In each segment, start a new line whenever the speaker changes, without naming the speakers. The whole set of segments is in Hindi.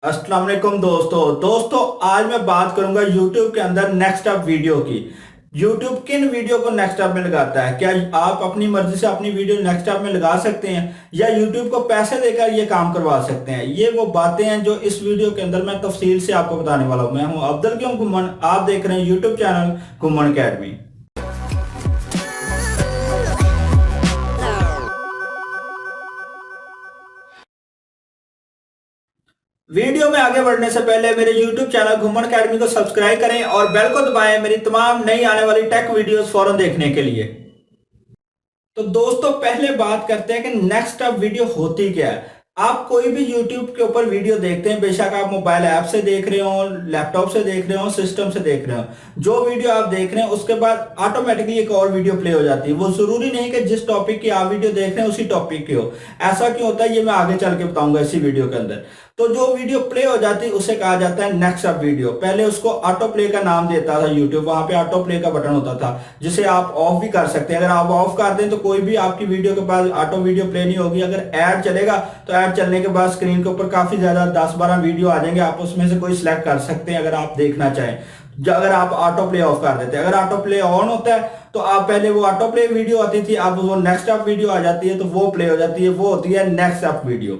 अस्सलाम वालेकुम दोस्तों आज मैं बात करूंगा YouTube के अंदर नेक्स्ट अप वीडियो की। YouTube किन वीडियो को नेक्स्ट अप में लगाता है? क्या आप अपनी मर्जी से अपनी वीडियो नेक्स्ट अप में लगा सकते हैं या YouTube को पैसे देकर ये काम करवा सकते हैं? ये वो बातें हैं जो इस वीडियो के अंदर मैं तफसील से आपको बताने वाला हूं। मैं हूं अब्दुल क्यों घुम्मन, आप देख रहे हैं YouTube channel Ghumman academy. Video में आगे बढ़ने से पहले मेरे YouTube चैनल घुम्मन अकेडमी को सब्सक्राइब करें और बेल को दबाएं मेरी तमाम नई आने वाली टेक वीडियोस फौरन देखने के लिए। तो दोस्तों पहले बात करते हैं कि नेक्स्ट अप वीडियो होती क्या है। आप कोई भी YouTube के ऊपर वीडियो देखते हैं, बेशक आप मोबाइल ऐप से देख रहे हो, लैपटॉप से देख रहे हो, सिस्टम से देख रहे हो, जो वीडियो आप देख रहे हैं उसके बाद ऑटोमेटिकली एक और वीडियो प्ले हो जाती है। वो जरूरी नहीं कि जिस टॉपिक की आप वीडियो देख रहे हैं उसी टॉपिक की हो। ऐसा क्यों होता है ये मैं आगे चल के बताऊंगा इसी वीडियो के अंदर। तो जो वीडियो प्ले हो जाती है उसे कहा जाता है नेक्स्ट अप वीडियो। पहले उसको ऑटो प्ले का नाम देता था यूट्यूब, वहां पे ऑटो प्ले का बटन होता था जिसे आप ऑफ भी कर सकते हैं। अगर आप ऑफ कर दें तो कोई भी आपकी वीडियो के पास ऑटो वीडियो प्ले नहीं होगी। अगर ऐड चलेगा तो ऐड चलने के बाद स्क्रीन के ऊपर काफी ज्यादा 10-12 वीडियो आ जाएंगे, आप उसमें से कोई सिलेक्ट कर सकते हैं अगर आप देखना चाहें। अगर आप ऑटो प्ले ऑफ कर देते हैं, अगर ऑटो प्ले ऑन होता है तो आप पहले वो ऑटो प्ले वीडियो आती थी, अब वो नेक्स्ट अप वीडियो आ जाती है तो वो प्ले हो जाती है, वो होती है नेक्स्ट अप वीडियो।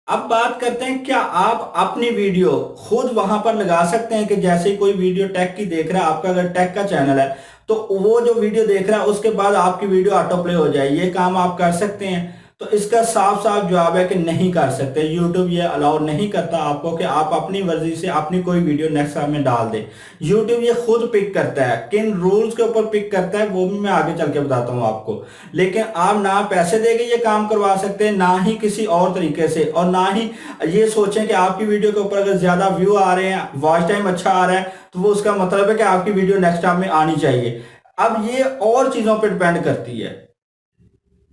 अब बात करते हैं क्या आप अपनी वीडियो खुद वहां पर लगा सकते हैं कि जैसे ही कोई वीडियो टेक की देख रहा है, आपका अगर टेक का चैनल है तो वो जो वीडियो देख रहा है उसके बाद आपकी वीडियो ऑटो प्ले हो जाए, ये काम आप कर सकते हैं? तो इसका साफ साफ जवाब है कि नहीं कर सकते। YouTube ये अलाउ नहीं करता आपको कि आप अपनी मर्जी से अपनी कोई वीडियो नेक्स्ट टाइम में डाल दें। YouTube ये खुद पिक करता है, किन रूल्स के ऊपर पिक करता है वो भी मैं आगे चल के बताता हूँ आपको। लेकिन आप ना पैसे देके ये काम करवा सकते हैं, ना ही किसी और तरीके से, और ना ही ये सोचें कि आपकी वीडियो के ऊपर अगर ज्यादा व्यू आ रहे हैं, वॉच टाइम अच्छा आ रहा है तो वो उसका मतलब है कि आपकी वीडियो नेक्स्ट टाइम में आनी चाहिए। अब ये और चीजों पर डिपेंड करती है।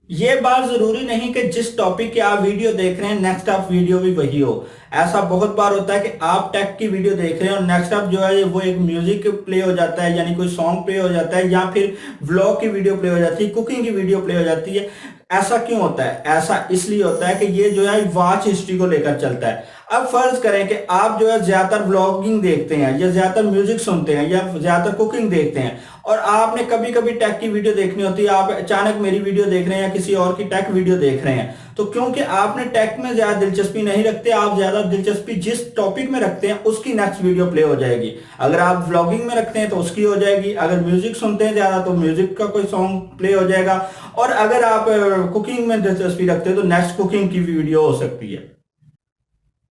ये बात जरूरी नहीं कि जिस टॉपिक की आप वीडियो देख रहे हैं नेक्स्ट अप वीडियो भी वही हो। ऐसा बहुत बार होता है कि आप टेक की वीडियो देख रहे हैं और नेक्स्ट अप जो है वो एक म्यूजिक प्ले हो जाता है, यानी कोई सॉन्ग प्ले हो जाता है, या फिर व्लॉग की वीडियो प्ले हो जाती है, कुकिंग की वीडियो प्ले हो जाती है। ऐसा क्यों होता है? ऐसा इसलिए होता है कि ये जो है वॉच हिस्ट्री को लेकर चलता है। अब फर्ज करें कि आप जो है ज्यादातर व्लॉगिंग देखते हैं या ज्यादातर म्यूजिक सुनते हैं या ज्यादातर कुकिंग देखते हैं और आपने कभी कभी टेक की वीडियो देखनी होती है, आप अचानक मेरी वीडियो देख रहे हैं या किसी और की टेक वीडियो देख रहे हैं, तो क्योंकि आपने टेक में ज्यादा दिलचस्पी नहीं रखते, आप ज्यादा दिलचस्पी जिस टॉपिक में रखते हैं उसकी नेक्स्ट वीडियो प्ले हो जाएगी। अगर आप व्लॉगिंग में रखते हैं तो उसकी हो जाएगी, अगर म्यूजिक सुनते हैं ज्यादा तो म्यूजिक का कोई सॉन्ग प्ले हो जाएगा, और अगर आप कुकिंग में दिलचस्पी रखते हैं तो नेक्स्ट कुकिंग की वीडियो हो सकती है।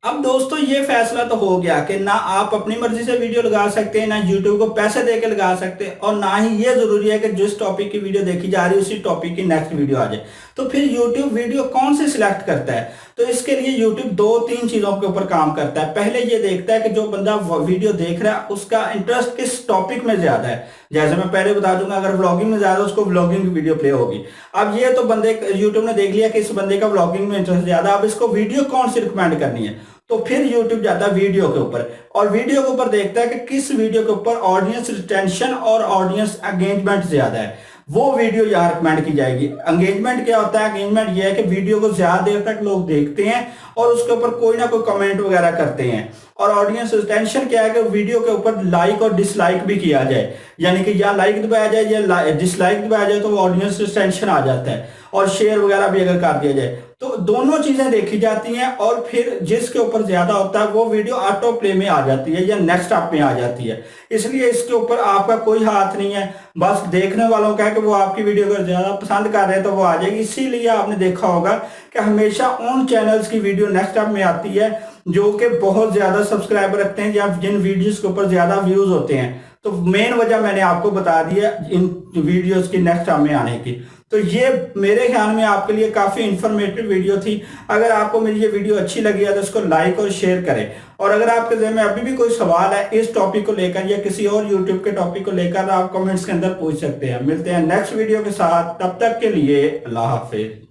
अब दोस्तों ये फैसला तो हो गया कि ना आप अपनी मर्जी से वीडियो लगा सकते हैं, ना YouTube को पैसे देके लगा सकते हैं, और ना ही ये जरूरी है कि जिस टॉपिक की वीडियो देखी जा रही है उसी टॉपिक की नेक्स्ट वीडियो आ जाए। तो फिर YouTube वीडियो कौन से सिलेक्ट करता है? तो इसके लिए YouTube 2-3 चीजों के ऊपर काम करता है। पहले ये देखता है कि जो बंदा वीडियो देख रहा है उसका इंटरेस्ट किस टॉपिक में ज्यादा है। जैसे मैं पहले बता दूंगा, अगर व्लॉगिंग में ज्यादा उसको व्लॉगिंग की वीडियो प्ले होगी। अब ये तो बंदे YouTube ने देख लिया कि इस बंदे का व्लॉगिंग में इंटरेस्ट ज्यादा, अब इसको वीडियो कौन सी रिकमेंड करनी है, तो फिर YouTube जाता है वीडियो के ऊपर, और वीडियो के ऊपर देखता है कि किस वीडियो के ऊपर ऑडियंस रिटेंशन और ऑडियंस एंगेजमेंट ज्यादा है, वो वीडियो यहाँ रिकमेंड की जाएगी। एंगेजमेंट क्या होता है? एंगेजमेंट ये है कि वीडियो को ज्यादा देर तक लोग देखते हैं और उसके ऊपर कोई ना कोई कमेंट वगैरह करते हैं। और ऑडियंस रिटेंशन क्या है कि वीडियो के ऊपर लाइक और डिसलाइक भी किया जाए, यानी कि या लाइक दबाया जाए या डिसलाइक दबाया जाए तो वो ऑडियंस रिटेंशन आ जाता है, और शेयर वगैरह भी अगर कर दिया जाए तो दोनों चीजें देखी जाती हैं। और फिर जिसके ऊपर ज्यादा होता है वो वीडियो ऑटो प्ले में आ जाती है या नेक्स्ट अप में आ जाती है। इसलिए इसके ऊपर आपका कोई हाथ नहीं है, बस देखने वालों का है कि वो आपकी वीडियो को ज्यादा पसंद कर रहे हैं तो वो आ जाएगी। इसीलिए आपने देखा होगा कि हमेशा उन चैनल्स की वीडियो नेक्स्ट अप में आती है जो कि बहुत ज्यादा सब्सक्राइबर रखते हैं या जिन वीडियोस के ऊपर ज्यादा व्यूज होते हैं। तो मेन वजह मैंने आपको बता दी है इन वीडियोस की नेक्स्ट अप में आने की। तो ये मेरे ख्याल में आपके लिए काफी इंफॉर्मेटिव वीडियो थी। अगर आपको मेरी ये वीडियो अच्छी लगी है तो इसको लाइक और शेयर करें, और अगर आपके ज़हन में अभी भी कोई सवाल है इस टॉपिक को लेकर या किसी और यूट्यूब के टॉपिक को लेकर, आप कमेंट्स के अंदर पूछ सकते हैं। मिलते हैं नेक्स्ट वीडियो के साथ, तब तक के लिए अल्लाह हाफिज।